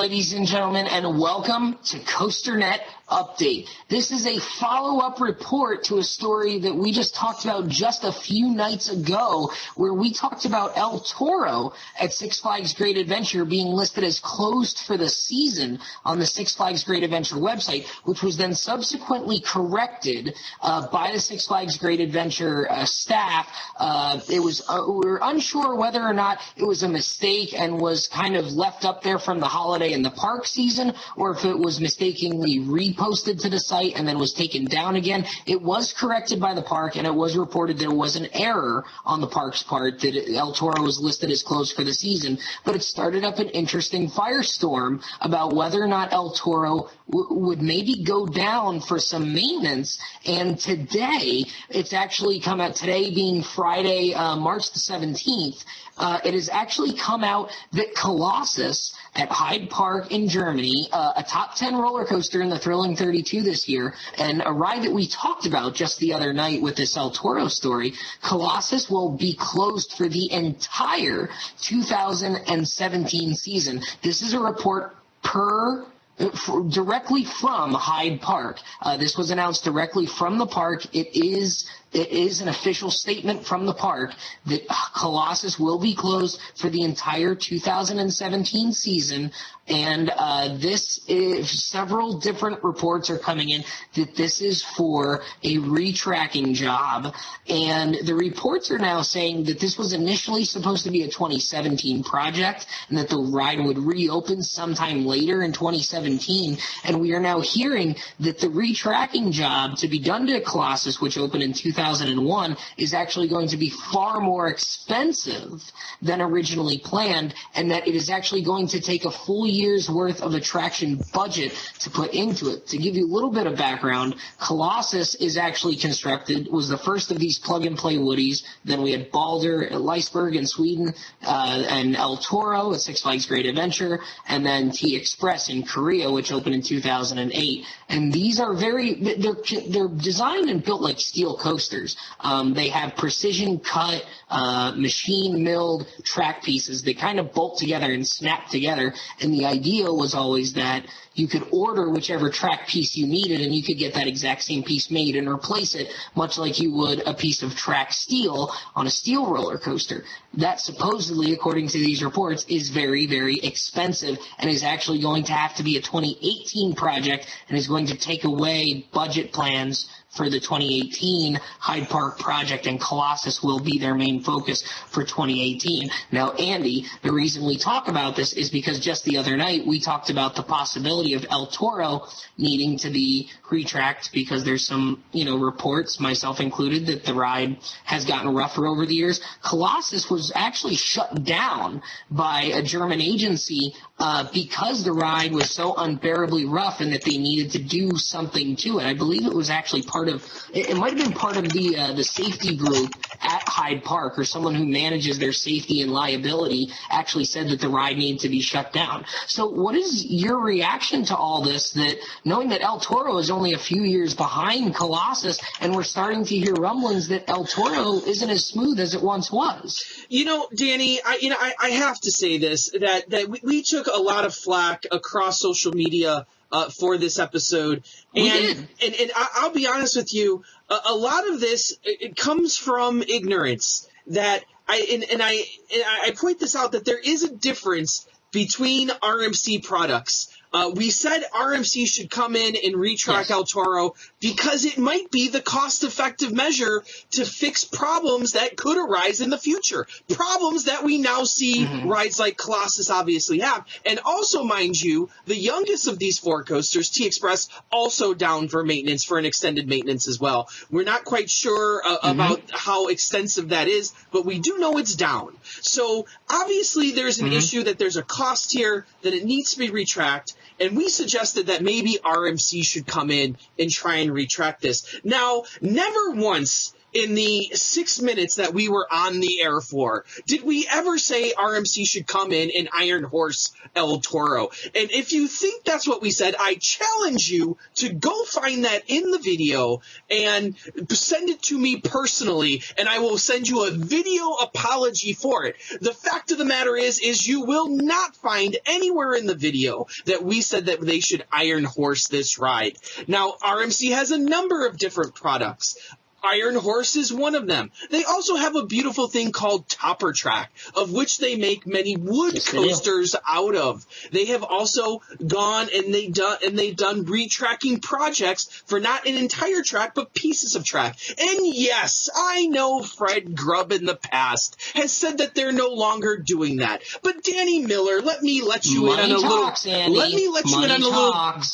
ladies and gentlemen, and welcome to COASTER-net Update. This is a follow-up report to a story that we just talked about just a few nights ago, where we talked about El Toro at Six Flags Great Adventure being listed as closed for the season on the Six Flags Great Adventure website, which was then subsequently corrected by the Six Flags Great Adventure staff. We were unsure whether or not it was a mistake and was kind of left up there from the holiday and the park season, or if it was mistakenly reposted to the site and then was taken down again. It was corrected by the park, and it was reported there was an error on the park's part that El Toro was listed as closed for the season, but it started up an interesting firestorm about whether or not El Toro would maybe go down for some maintenance. And today, it's actually come out, today being Friday, March the 17th, it has actually come out that Colossos at Heide Park in Germany, a top 10 roller coaster in the Thrilling 32 this year, and a ride that we talked about just the other night with this El Toro story, Colossos will be closed for the entire 2017 season. This is a report directly from Heide Park. This was announced directly from the park. It is an official statement from the park that Colossos will be closed for the entire 2017 season. And several different reports are coming in that this is for a retracking job. And the reports are now saying that this was initially supposed to be a 2017 project and that the ride would reopen sometime later in 2017. And we are now hearing that the retracking job to be done to Colossos, which opened in 2001, is actually going to be far more expensive than originally planned, and that it is actually going to take a full year's worth of attraction budget to put into it. To give you a little bit of background, Colossus is actually was the first of these plug-and-play Woodies. Then we had Balder at Leisberg in Sweden, and El Toro at Six Flags Great Adventure, and then T-Express in Korea, which opened in 2008. And these are they're designed and built like steel coasters. They have precision cut, machine milled track pieces. They kind of bolt together and snap together. And the idea was always that you could order whichever track piece you needed, and you could get that exact same piece made and replace it, much like you would a piece of track steel on a steel roller coaster. That supposedly, according to these reports, is very, very expensive and is actually going to have to be a 2018 project and is going to take away budget plans for the 2018 Hyde Park project, and Colossus will be their main focus for 2018. Now, Andy, the reason we talk about this is because just the other night we talked about the possibility of El Toro needing to be retracked because there's some, reports, myself included, that the ride has gotten rougher over the years. Colossus was actually shut down by a German agency because the ride was so unbearably rough and that they needed to do something to it. I believe it was actually it might have been part of the safety group at Hyde Park, or someone who manages their safety and liability actually said that the ride needed to be shut down. So what is your reaction to all this, that knowing that El Toro is only a few years behind Colossus, and we're starting to hear rumblings that El Toro isn't as smooth as it once was? Danny, I have to say this, that we took a lot of flack across social media for this episode, and I'll be honest with you, a lot of this it comes from ignorance. That I point this out, that there is a difference between RMC products. We said RMC should come in and retrack El Toro because it might be the cost-effective measure to fix problems that could arise in the future. Problems that we now see rides like Colossus obviously have. And also, mind you, the youngest of these four coasters, T-Express, also down for maintenance, for an extended maintenance as well. We're not quite sure about how extensive that is, but we do know it's down. So obviously there's an issue, that there's a cost here, that it needs to be retracked. And we suggested that maybe RMC should come in and try and retract this. Now, never once in the 6 minutes that we were on the air for, did we ever say RMC should come in and Iron Horse El Toro? And if you think that's what we said, I challenge you to go find that in the video and send it to me personally, and I will send you a video apology for it. The fact of the matter is you will not find anywhere in the video that we said that they should Iron Horse this ride. Now, RMC has a number of different products. Iron Horse is one of them. They also have a beautiful thing called Topper Track, of which they make many wood coasters out of. They have also gone and they've done retracking projects for not an entire track, but pieces of track. And yes, I know Fred Grubb in the past has said that they're no longer doing that. But Danny Miller, let me let you in on a little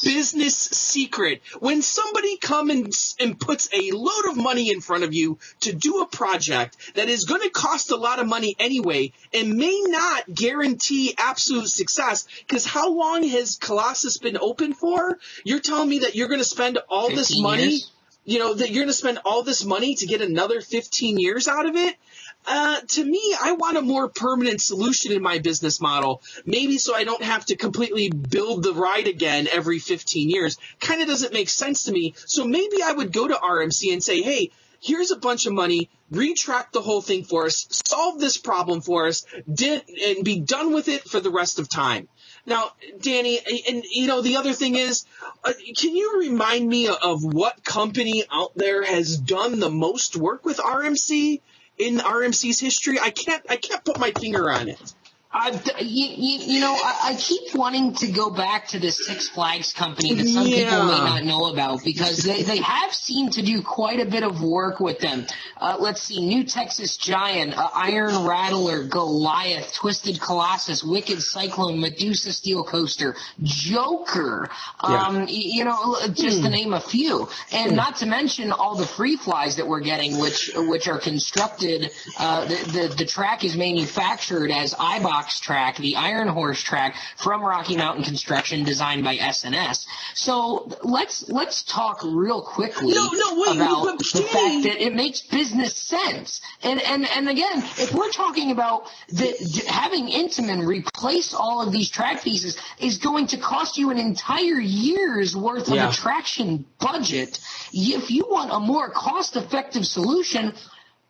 business secret. When somebody comes and puts a load of money in front of you to do a project that is going to cost a lot of money anyway and may not guarantee absolute success, because how long has Colossus been open for? You're telling me that you're going to spend all this money, years? That you're going to spend all this money to get another 15 years out of it? To me, I want a more permanent solution in my business model, maybe so I don't have to completely build the ride again every 15 years. Kind of doesn't make sense to me. So maybe I would go to RMC and say, hey, here's a bunch of money, retract the whole thing for us, solve this problem for us, and be done with it for the rest of time. Now, Danny, and the other thing is, can you remind me of what company out there has done the most work with RMC in RMC's history? I can't put my finger on it. I keep wanting to go back to the Six Flags company that some people may not know about, because they have seemed to do quite a bit of work with them. Let's see, New Texas Giant, Iron Rattler, Goliath, Twisted Colossus, Wicked Cyclone, Medusa Steel Coaster, Joker, just to name a few. And not to mention all the free flies that we're getting, which are constructed, the track is manufactured as iBox track, the Iron Horse track from Rocky Mountain Construction, designed by S&S. So let's talk real quickly about the fact that it makes business sense. And again, if we're talking about having Intamin replace all of these track pieces is going to cost you an entire year's worth of attraction budget, if you want a more cost-effective solution,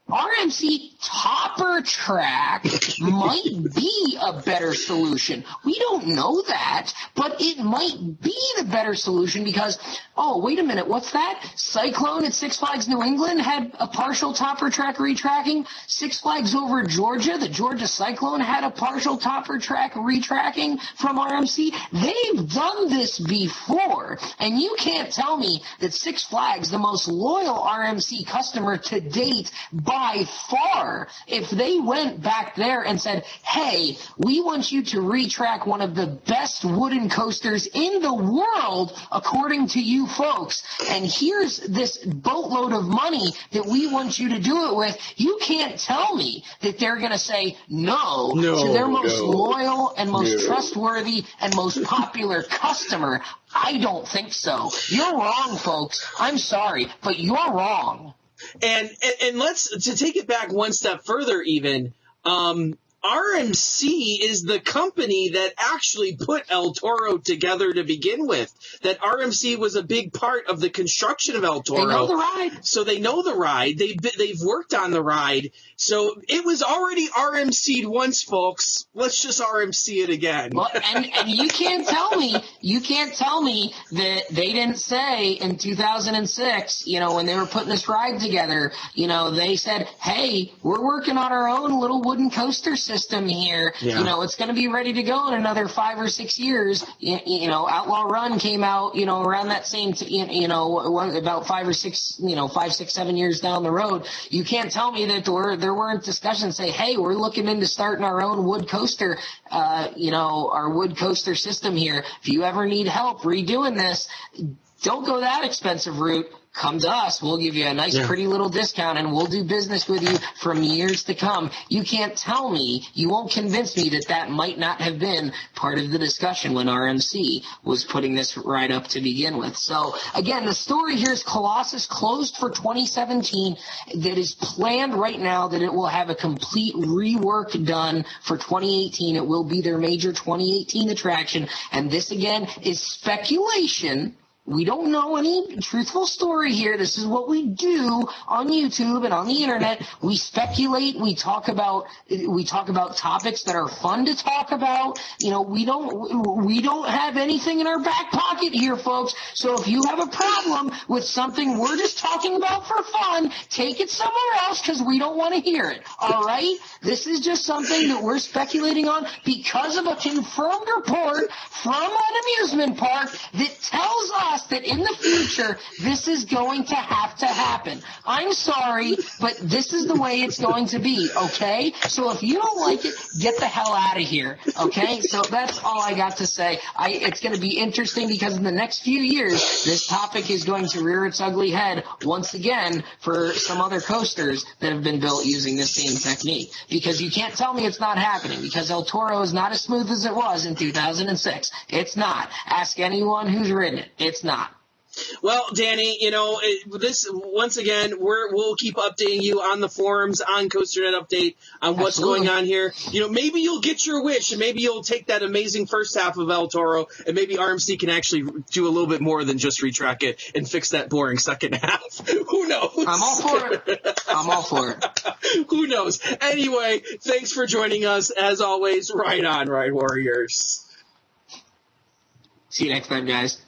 RMC Topper Track might be a better solution. We don't know that, but it might be the better solution because, oh, wait a minute, what's that? Cyclone at Six Flags New England had a partial Topper Track retracking. Six Flags over Georgia, the Georgia Cyclone, had a partial Topper Track retracking from RMC. They've done this before, and you can't tell me that Six Flags, the most loyal RMC customer to date, by far, if they went back there and said, hey, we want you to retrack one of the best wooden coasters in the world, according to you folks, and here's this boatload of money that we want you to do it with, you can't tell me that they're going to say no to their most loyal and most trustworthy and most popular customer. I don't think so. You're wrong, folks. I'm sorry, but you're wrong. And to take it back one step further even, RMC is the company that actually put El Toro together to begin with. That RMC was a big part of the construction of El Toro. They know the ride. So they know the ride. They've worked on the ride. So it was already RMC'd once, folks. Let's just RMC it again. Well, and you can't tell me that they didn't say in 2006, when they were putting this ride together, they said, hey, we're working on our own little wooden coaster system here. It's going to be ready to go in another 5 or 6 years. Outlaw Run came out, around that same, about 5, 6, 7 years down the road. You can't tell me that there weren't discussions say, hey, we're looking into starting our own wood coaster, our wood coaster system here. If you ever need help redoing this, don't go that expensive route. come to us. We'll give you a nice, pretty little discount, and we'll do business with you from years to come. You can't tell me, you won't convince me that might not have been part of the discussion when RMC was putting this right up to begin with. So, again, the story here is Colossus closed for 2017. That is planned right now that it will have a complete rework done for 2018. It will be their major 2018 attraction, and this, again, is speculation. We don't know any truthful story here. This is what we do on YouTube and on the internet. We speculate. We talk about topics that are fun to talk about. You know, we don't have anything in our back pocket here, folks. So if you have a problem with something we're just talking about for fun, take it somewhere else, because we don't want to hear it. All right? This is just something that we're speculating on because of a confirmed report from an amusement park that tells us that in the future this is going to have to happen. I'm sorry, but this is the way it's going to be, okay? So if you don't like it, get the hell out of here, okay? So that's all I got to say. It's going to be interesting because in the next few years, this topic is going to rear its ugly head once again for some other coasters that have been built using this same technique. Because you can't tell me it's not happening, because El Toro is not as smooth as it was in 2006. It's not. Ask anyone who's ridden it. It's not. Well, Danny, you know, this once again, we'll keep updating you on the forums, on COASTER.net Update, on what's going on here. You know, maybe you'll get your wish, and maybe you'll take that amazing first half of El Toro, and maybe RMC can actually do a little bit more than just retrack it and fix that boring second half. Who knows? I'm all for it. I'm all for it. Who knows? Anyway, thanks for joining us. As always, ride on, Ride Warriors. See you next time, guys.